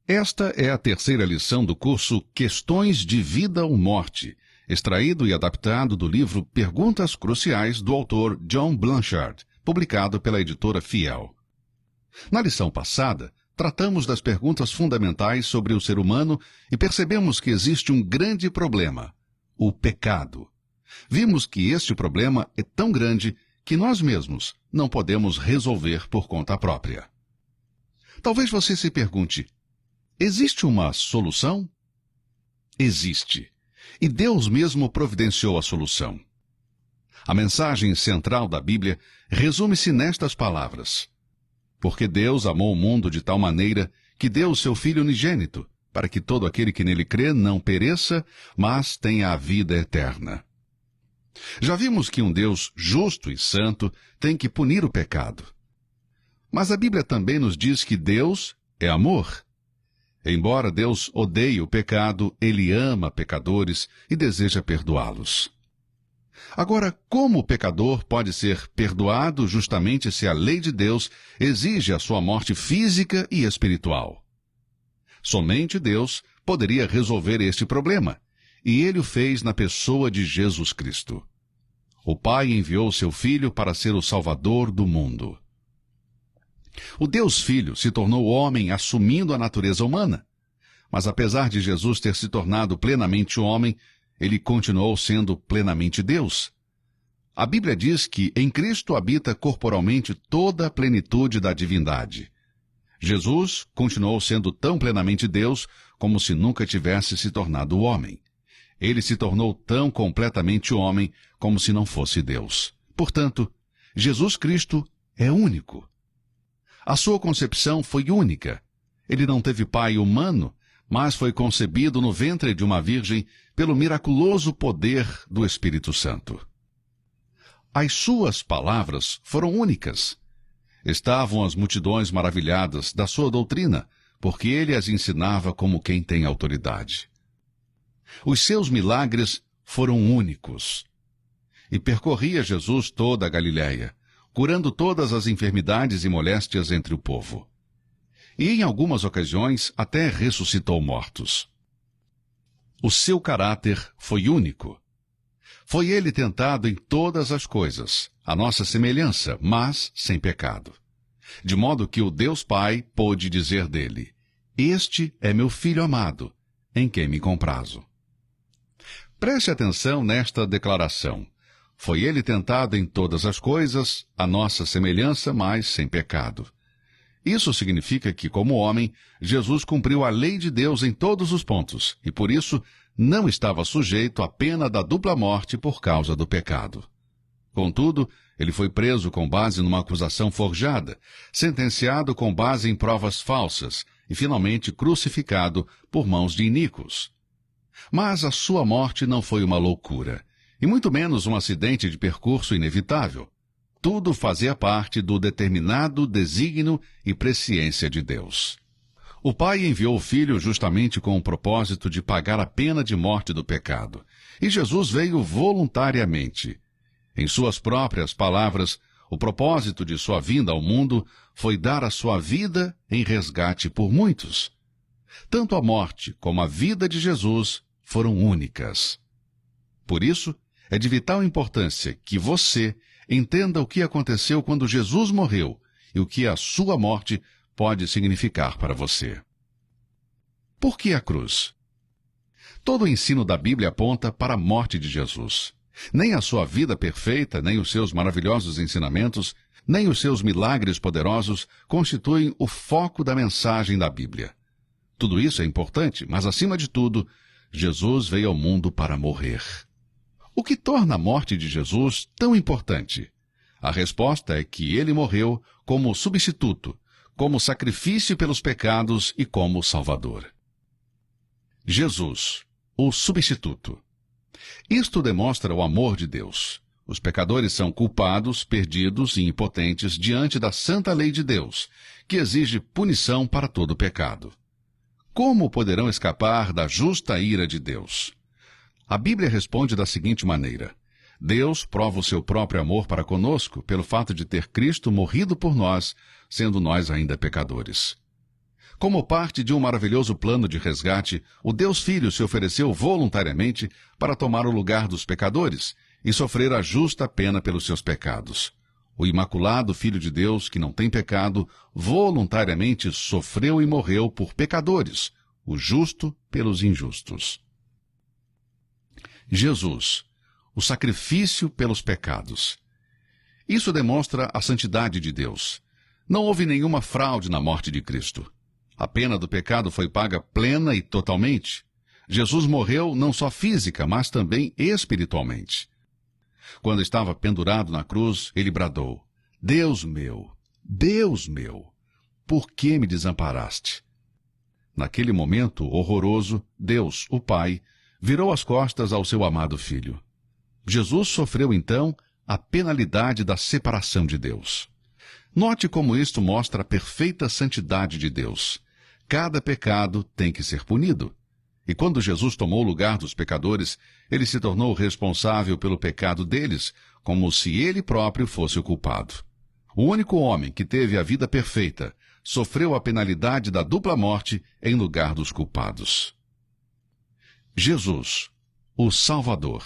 Esta é a terceira lição do curso Questões de Vida ou Morte, extraído e adaptado do livro Perguntas Cruciais do autor John Blanchard, publicado pela editora Fiel. Na lição passada, tratamos das perguntas fundamentais sobre o ser humano e percebemos que existe um grande problema: o pecado. Vimos que este problema é tão grande que nós mesmos não podemos resolver por conta própria. Talvez você se pergunte: existe uma solução? Existe. E Deus mesmo providenciou a solução. A mensagem central da Bíblia resume-se nestas palavras: porque Deus amou o mundo de tal maneira que deu o seu Filho unigênito, para que todo aquele que nele crê não pereça, mas tenha a vida eterna. Já vimos que um Deus justo e santo tem que punir o pecado. Mas a Bíblia também nos diz que Deus é amor. Embora Deus odeie o pecado, Ele ama pecadores e deseja perdoá-los. Agora, como o pecador pode ser perdoado justamente se a lei de Deus exige a sua morte física e espiritual? Somente Deus poderia resolver este problema, e Ele o fez na pessoa de Jesus Cristo. O Pai enviou seu Filho para ser o Salvador do mundo. O Deus Filho se tornou homem assumindo a natureza humana. Mas apesar de Jesus ter se tornado plenamente homem, ele continuou sendo plenamente Deus. A Bíblia diz que em Cristo habita corporalmente toda a plenitude da divindade. Jesus continuou sendo tão plenamente Deus como se nunca tivesse se tornado homem. Ele se tornou tão completamente homem como se não fosse Deus. Portanto, Jesus Cristo é único. A sua concepção foi única. Ele não teve pai humano, mas foi concebido no ventre de uma virgem pelo miraculoso poder do Espírito Santo. As suas palavras foram únicas. Estavam as multidões maravilhadas da sua doutrina, porque ele as ensinava como quem tem autoridade. Os seus milagres foram únicos. E percorria Jesus toda a Galiléia, curando todas as enfermidades e moléstias entre o povo. E em algumas ocasiões até ressuscitou mortos. O seu caráter foi único. Foi ele tentado em todas as coisas, à nossa semelhança, mas sem pecado. De modo que o Deus Pai pôde dizer dele: este é meu Filho amado, em quem me comprazo. Preste atenção nesta declaração. Foi ele tentado em todas as coisas, à nossa semelhança, mas sem pecado. Isso significa que, como homem, Jesus cumpriu a lei de Deus em todos os pontos, e por isso não estava sujeito à pena da dupla morte por causa do pecado. Contudo, ele foi preso com base numa acusação forjada, sentenciado com base em provas falsas e finalmente crucificado por mãos de iníquos. Mas a sua morte não foi uma loucura, e muito menos um acidente de percurso inevitável. Tudo fazia parte do determinado desígnio e presciência de Deus. O Pai enviou o Filho justamente com o propósito de pagar a pena de morte do pecado, e Jesus veio voluntariamente. Em suas próprias palavras, o propósito de sua vinda ao mundo foi dar a sua vida em resgate por muitos. Tanto a morte como a vida de Jesus foram únicas. Por isso, é de vital importância que você entenda o que aconteceu quando Jesus morreu e o que a sua morte pode significar para você. Por que a cruz? Todo o ensino da Bíblia aponta para a morte de Jesus. Nem a sua vida perfeita, nem os seus maravilhosos ensinamentos, nem os seus milagres poderosos constituem o foco da mensagem da Bíblia. Tudo isso é importante, mas acima de tudo, Jesus veio ao mundo para morrer. O que torna a morte de Jesus tão importante? A resposta é que ele morreu como substituto, como sacrifício pelos pecados e como Salvador. Jesus, o substituto. Isto demonstra o amor de Deus. Os pecadores são culpados, perdidos e impotentes diante da santa lei de Deus, que exige punição para todo pecado. Como poderão escapar da justa ira de Deus? A Bíblia responde da seguinte maneira: Deus prova o seu próprio amor para conosco pelo fato de ter Cristo morrido por nós, sendo nós ainda pecadores. Como parte de um maravilhoso plano de resgate, o Deus Filho se ofereceu voluntariamente para tomar o lugar dos pecadores e sofrer a justa pena pelos seus pecados. O imaculado Filho de Deus, que não tem pecado, voluntariamente sofreu e morreu por pecadores, o justo pelos injustos. Jesus, o sacrifício pelos pecados. Isso demonstra a santidade de Deus. Não houve nenhuma fraude na morte de Cristo. A pena do pecado foi paga plena e totalmente. Jesus morreu não só física, mas também espiritualmente. Quando estava pendurado na cruz, ele bradou: Deus meu, por que me desamparaste? Naquele momento horroroso, Deus, o Pai, virou as costas ao seu amado Filho. Jesus sofreu, então, a penalidade da separação de Deus. Note como isto mostra a perfeita santidade de Deus. Cada pecado tem que ser punido. E quando Jesus tomou o lugar dos pecadores, ele se tornou responsável pelo pecado deles, como se ele próprio fosse o culpado. O único homem que teve a vida perfeita sofreu a penalidade da dupla morte em lugar dos culpados. Jesus, o Salvador.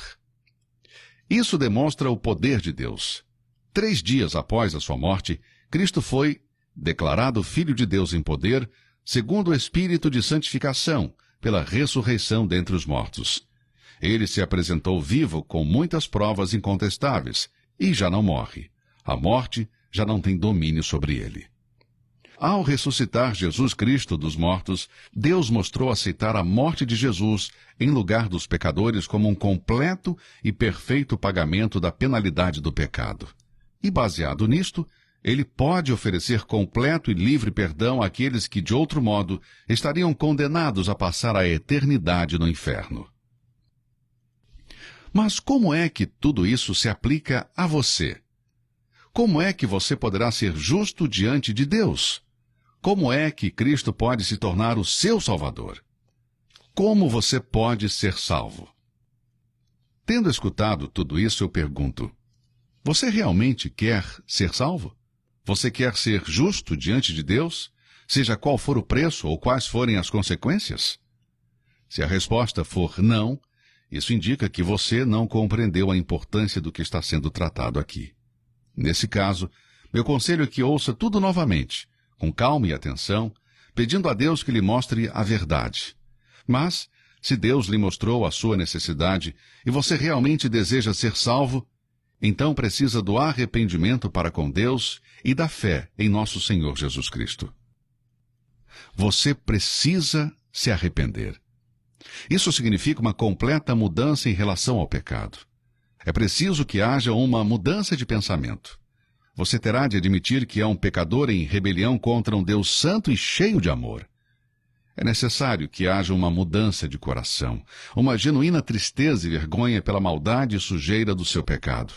Isso demonstra o poder de Deus. 3 dias após a sua morte, Cristo foi declarado Filho de Deus em poder, segundo o Espírito de santificação, pela ressurreição dentre os mortos. Ele se apresentou vivo com muitas provas incontestáveis e já não morre. A morte já não tem domínio sobre ele. Ao ressuscitar Jesus Cristo dos mortos, Deus mostrou aceitar a morte de Jesus em lugar dos pecadores como um completo e perfeito pagamento da penalidade do pecado. E baseado nisto, ele pode oferecer completo e livre perdão àqueles que, de outro modo, estariam condenados a passar a eternidade no inferno. Mas como é que tudo isso se aplica a você? Como é que você poderá ser justo diante de Deus? Como é que Cristo pode se tornar o seu Salvador? Como você pode ser salvo? Tendo escutado tudo isso, eu pergunto: você realmente quer ser salvo? Você quer ser justo diante de Deus, seja qual for o preço ou quais forem as consequências? Se a resposta for não, isso indica que você não compreendeu a importância do que está sendo tratado aqui. Nesse caso, meu conselho é que ouça tudo novamente, com calma e atenção, pedindo a Deus que lhe mostre a verdade. Mas, se Deus lhe mostrou a sua necessidade e você realmente deseja ser salvo, então precisa do arrependimento para com Deus e da fé em nosso Senhor Jesus Cristo. Você precisa se arrepender. Isso significa uma completa mudança em relação ao pecado. É preciso que haja uma mudança de pensamento. Você terá de admitir que é um pecador em rebelião contra um Deus santo e cheio de amor. É necessário que haja uma mudança de coração, uma genuína tristeza e vergonha pela maldade e sujeira do seu pecado.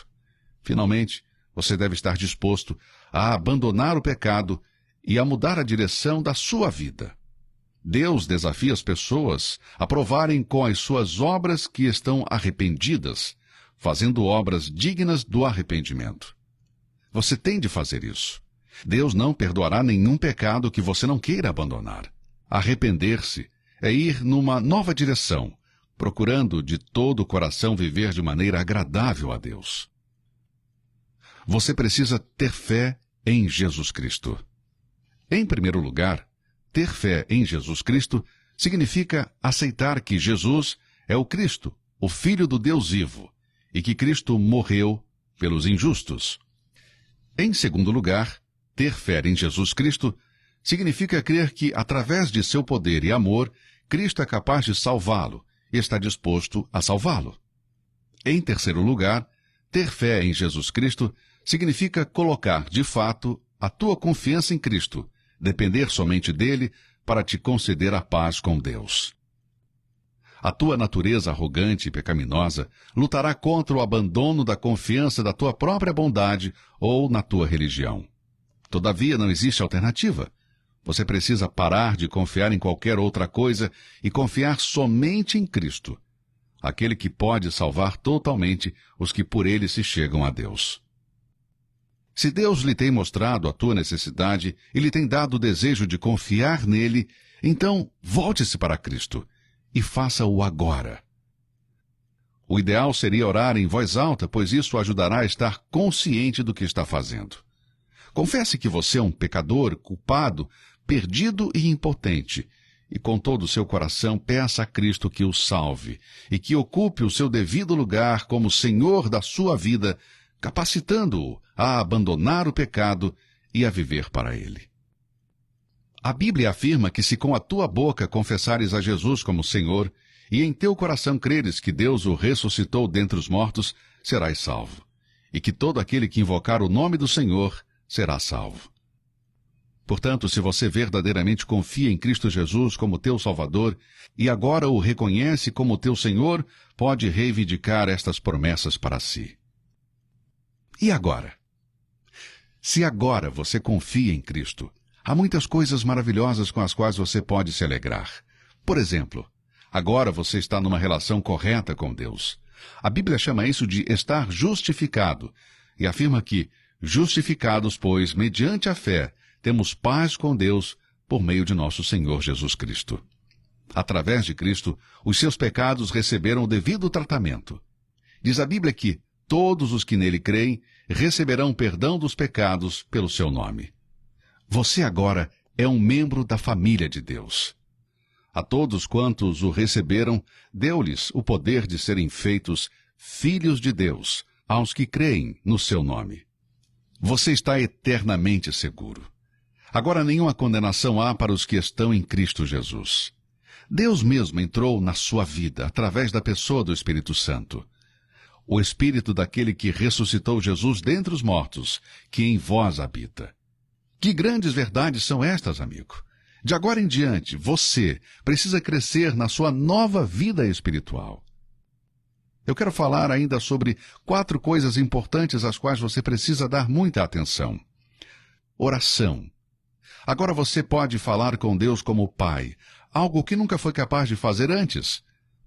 Finalmente, você deve estar disposto a abandonar o pecado e a mudar a direção da sua vida. Deus desafia as pessoas a provarem com as suas obras que estão arrependidas, fazendo obras dignas do arrependimento. Você tem de fazer isso. Deus não perdoará nenhum pecado que você não queira abandonar. Arrepender-se é ir numa nova direção, procurando de todo o coração viver de maneira agradável a Deus. Você precisa ter fé em Jesus Cristo. Em primeiro lugar, ter fé em Jesus Cristo significa aceitar que Jesus é o Cristo, o Filho do Deus vivo, e que Cristo morreu pelos injustos. Em segundo lugar, ter fé em Jesus Cristo significa crer que, através de seu poder e amor, Cristo é capaz de salvá-lo e está disposto a salvá-lo. Em terceiro lugar, ter fé em Jesus Cristo significa colocar, de fato, a tua confiança em Cristo, depender somente dele para te conceder a paz com Deus. A tua natureza arrogante e pecaminosa lutará contra o abandono da confiança da tua própria bondade ou na tua religião. Todavia, não existe alternativa. Você precisa parar de confiar em qualquer outra coisa e confiar somente em Cristo, aquele que pode salvar totalmente os que por ele se chegam a Deus. Se Deus lhe tem mostrado a tua necessidade e lhe tem dado o desejo de confiar nele, então volte-se para Cristo e faça-o agora. O ideal seria orar em voz alta, pois isso o ajudará a estar consciente do que está fazendo. Confesse que você é um pecador, culpado, perdido e impotente, e com todo o seu coração peça a Cristo que o salve e que ocupe o seu devido lugar como Senhor da sua vida, capacitando-o a abandonar o pecado e a viver para ele. A Bíblia afirma que se com a tua boca confessares a Jesus como Senhor e em teu coração creres que Deus o ressuscitou dentre os mortos, serás salvo, e que todo aquele que invocar o nome do Senhor será salvo. Portanto, se você verdadeiramente confia em Cristo Jesus como teu Salvador e agora o reconhece como teu Senhor, pode reivindicar estas promessas para si. E agora? Se agora você confia em Cristo, há muitas coisas maravilhosas com as quais você pode se alegrar. Por exemplo, agora você está numa relação correta com Deus. A Bíblia chama isso de estar justificado e afirma que, justificados, pois, mediante a fé, temos paz com Deus por meio de nosso Senhor Jesus Cristo. Através de Cristo, os seus pecados receberam o devido tratamento. Diz a Bíblia que todos os que nele creem receberão perdão dos pecados pelo seu nome. Você agora é um membro da família de Deus. A todos quantos o receberam, deu-lhes o poder de serem feitos filhos de Deus, aos que creem no seu nome. Você está eternamente seguro. Agora nenhuma condenação há para os que estão em Cristo Jesus. Deus mesmo entrou na sua vida através da pessoa do Espírito Santo. O Espírito daquele que ressuscitou Jesus dentre os mortos, que em vós habita. Que grandes verdades são estas, amigo! De agora em diante, você precisa crescer na sua nova vida espiritual. Eu quero falar ainda sobre 4 coisas importantes às quais você precisa dar muita atenção. Oração. Agora você pode falar com Deus como Pai, algo que nunca foi capaz de fazer antes.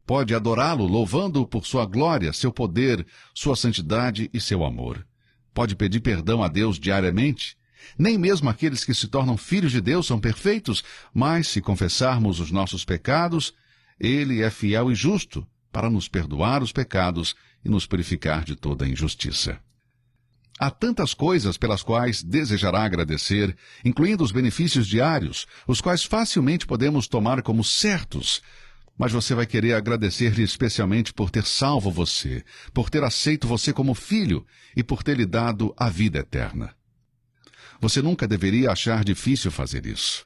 Pode adorá-lo, louvando-o por sua glória, seu poder, sua santidade e seu amor. Pode pedir perdão a Deus diariamente. Nem mesmo aqueles que se tornam filhos de Deus são perfeitos, mas se confessarmos os nossos pecados, Ele é fiel e justo para nos perdoar os pecados e nos purificar de toda injustiça. Há tantas coisas pelas quais desejará agradecer, incluindo os benefícios diários, os quais facilmente podemos tomar como certos, mas você vai querer agradecer-lhe especialmente por ter salvo você, por ter aceito você como filho e por ter lhe dado a vida eterna. Você nunca deveria achar difícil fazer isso.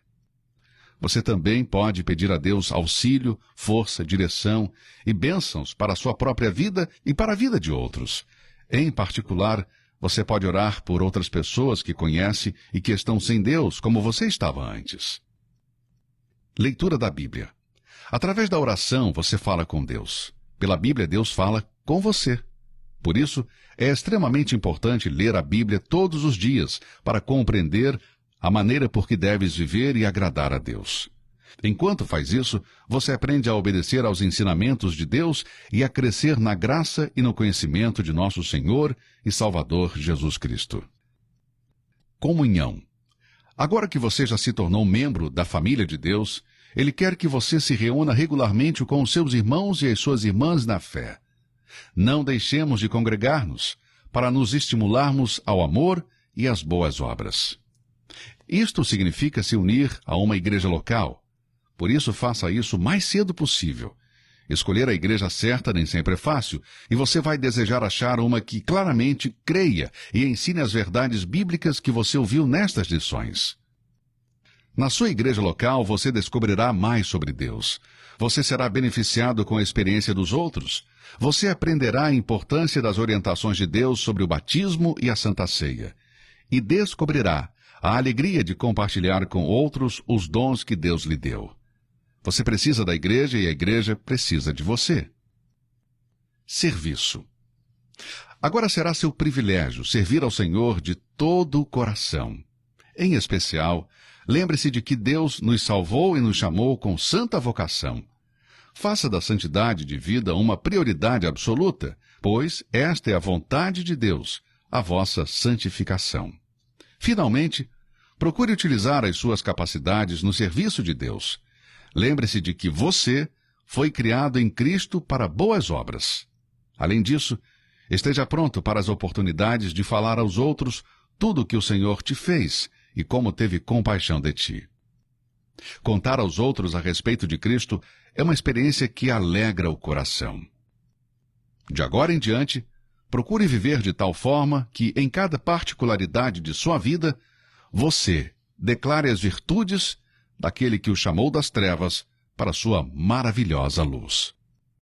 Você também pode pedir a Deus auxílio, força, direção e bênçãos para a sua própria vida e para a vida de outros. Em particular, você pode orar por outras pessoas que conhece e que estão sem Deus, como você estava antes. Leitura da Bíblia. Através da oração, você fala com Deus. Pela Bíblia, Deus fala com você. Por isso, é extremamente importante ler a Bíblia todos os dias para compreender a maneira por que deves viver e agradar a Deus. Enquanto faz isso, você aprende a obedecer aos ensinamentos de Deus e a crescer na graça e no conhecimento de nosso Senhor e Salvador Jesus Cristo. Comunhão. Agora que você já se tornou membro da família de Deus, Ele quer que você se reúna regularmente com os seus irmãos e as suas irmãs na fé. Não deixemos de congregar-nos, para nos estimularmos ao amor e às boas obras. Isto significa se unir a uma igreja local. Por isso, faça isso o mais cedo possível. Escolher a igreja certa nem sempre é fácil, e você vai desejar achar uma que claramente creia e ensine as verdades bíblicas que você ouviu nestas lições. Na sua igreja local, você descobrirá mais sobre Deus. Você será beneficiado com a experiência dos outros. Você aprenderá a importância das orientações de Deus sobre o batismo e a Santa Ceia. E descobrirá a alegria de compartilhar com outros os dons que Deus lhe deu. Você precisa da igreja e a igreja precisa de você. Serviço. Agora será seu privilégio servir ao Senhor de todo o coração. Em especial, lembre-se de que Deus nos salvou e nos chamou com santa vocação. Faça da santidade de vida uma prioridade absoluta, pois esta é a vontade de Deus, a vossa santificação. Finalmente, procure utilizar as suas capacidades no serviço de Deus. Lembre-se de que você foi criado em Cristo para boas obras. Além disso, esteja pronto para as oportunidades de falar aos outros tudo o que o Senhor te fez e como teve compaixão de ti. Contar aos outros a respeito de Cristo é uma experiência que alegra o coração. De agora em diante, procure viver de tal forma que, em cada particularidade de sua vida, você declare as virtudes daquele que o chamou das trevas para sua maravilhosa luz.